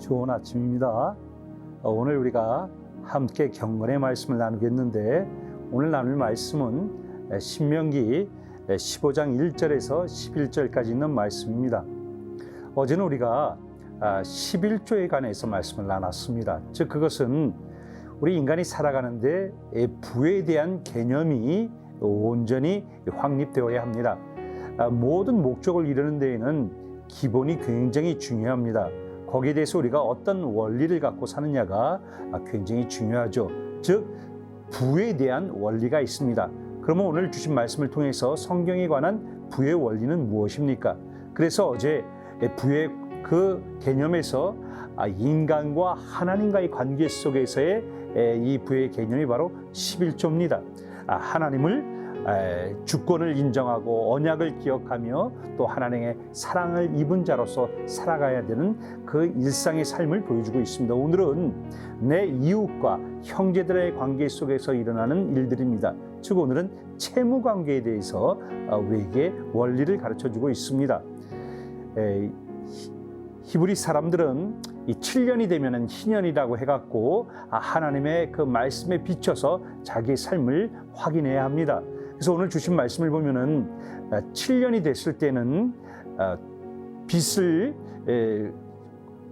좋은 아침입니다. 오늘 우리가 함께 경건의 말씀을 나누겠는데, 오늘 나눌 말씀은 신명기 15장 1절에서 11절까지 있는 말씀입니다. 어제는 우리가 11조에 관해서 말씀을 나눴습니다. 즉 그것은 우리 인간이 살아가는데 부에 대한 개념이 온전히 확립되어야 합니다. 모든 목적을 이루는 데에는 기본이 굉장히 중요합니다. 거기에 대해서 우리가 어떤 원리를 갖고 사느냐가 굉장히 중요하죠. 즉 부에 대한 원리가 있습니다. 그러면 오늘 주신 말씀을 통해서 성경에 관한 부의 원리는 무엇입니까? 그래서 어제 부의 그 개념에서 인간과 하나님과의 관계 속에서의 이 부의 개념이 바로 11조입니다. 하나님을 주권을 인정하고 언약을 기억하며 또 하나님의 사랑을 입은 자로서 살아가야 되는 그 일상의 삶을 보여주고 있습니다. 오늘은 내 이웃과 형제들의 관계 속에서 일어나는 일들입니다. 즉 오늘은 채무 관계에 대해서 우리에게 원리를 가르쳐주고 있습니다. 히브리 사람들은 이 7년이 되면은 희년이라고 해갖고 하나님의 그 말씀에 비춰서 자기의 삶을 확인해야 합니다. 그래서 오늘 주신 말씀을 보면은 7년이 됐을 때는 빚을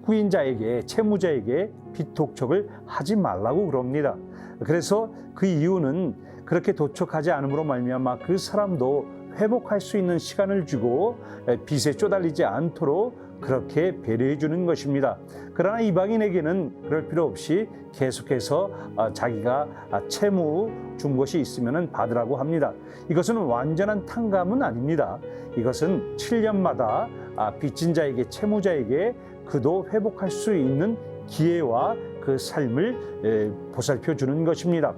후인자에게, 채무자에게 빚 독촉을 하지 말라고 그럽니다. 그래서 그 이유는 그렇게 도촉하지 않음으로 말미암아 그 사람도 회복할 수 있는 시간을 주고 빚에 쪼달리지 않도록 그렇게 배려해 주는 것입니다. 그러나 이방인에게는 그럴 필요 없이 계속해서 자기가 채무 준 것이 있으면 받으라고 합니다. 이것은 완전한 탕감은 아닙니다. 이것은 7년마다 빚진 자에게, 채무자에게 그도 회복할 수 있는 기회와 그 삶을 보살펴 주는 것입니다.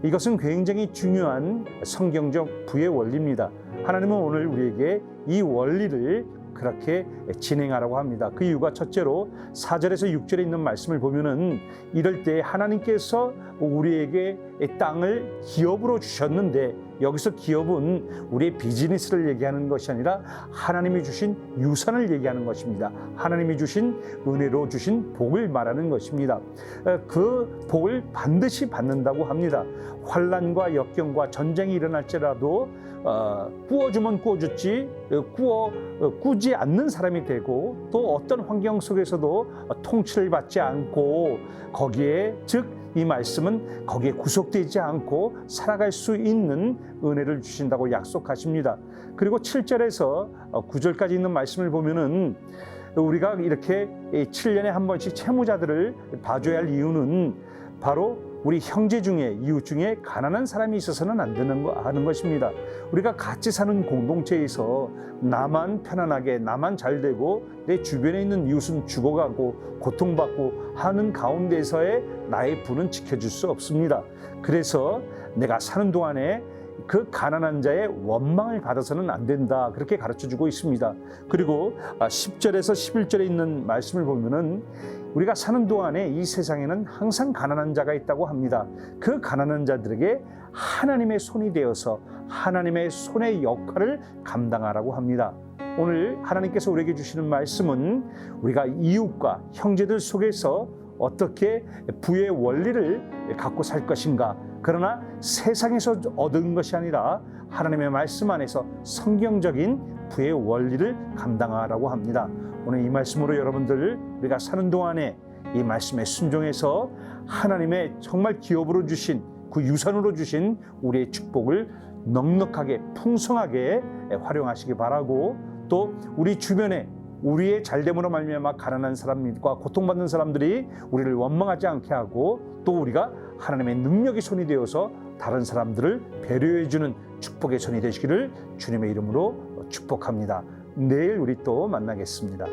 이것은 굉장히 중요한 성경적 부의 원리입니다. 하나님은 오늘 우리에게 이 원리를 그렇게 진행하라고 합니다. 그 이유가 첫째로 4절에서 6절에 있는 말씀을 보면은 이럴 때 하나님께서 우리에게 땅을 기업으로 주셨는데, 여기서 기업은 우리의 비즈니스를 얘기하는 것이 아니라 하나님이 주신 유산을 얘기하는 것입니다. 하나님이 주신 은혜로 주신 복을 말하는 것입니다. 그 복을 반드시 받는다고 합니다. 환난과 역경과 전쟁이 일어날지라도 꾸어주면 꾸어줬지 꾸지 않는 사람이 되고, 또 어떤 환경 속에서도 통치를 받지 않고 거기에, 즉 이 말씀은 거기에 구속되지 않고 살아갈 수 있는 은혜를 주신다고 약속하십니다. 그리고 7절에서 9절까지 있는 말씀을 보면은 우리가 이렇게 7년에 한 번씩 채무자들을 봐줘야 할 이유는 바로 우리 형제 중에, 이웃 중에 가난한 사람이 있어서는 안 하는 것입니다. 우리가 같이 사는 공동체에서 나만 편안하게, 나만 잘 되고 내 주변에 있는 이웃은 죽어가고 고통받고 하는 가운데서의 나의 부는 지켜줄 수 없습니다. 그래서 내가 사는 동안에 그 가난한 자의 원망을 받아서는 안 된다, 그렇게 가르쳐주고 있습니다. 그리고 10절에서 11절에 있는 말씀을 보면은 우리가 사는 동안에 이 세상에는 항상 가난한 자가 있다고 합니다. 그 가난한 자들에게 하나님의 손이 되어서 하나님의 손의 역할을 감당하라고 합니다. 오늘 하나님께서 우리에게 주시는 말씀은 우리가 이웃과 형제들 속에서 어떻게 부의 원리를 갖고 살 것인가, 그러나 세상에서 얻은 것이 아니라 하나님의 말씀 안에서 성경적인 부의 원리를 감당하라고 합니다. 오늘 이 말씀으로 여러분들, 우리가 사는 동안에 이 말씀에 순종해서 하나님의 정말 기업으로 주신, 그 유산으로 주신 우리의 축복을 넉넉하게 풍성하게 활용하시기 바라고, 또 우리 주변에 우리의 잘됨으로 말미암아 가난한 사람과 고통받는 사람들이 우리를 원망하지 않게 하고, 또 우리가 하나님의 능력의 손이 되어서 다른 사람들을 배려해주는 축복의 손이 되시기를 주님의 이름으로 축복합니다. 내일 우리 또 만나겠습니다.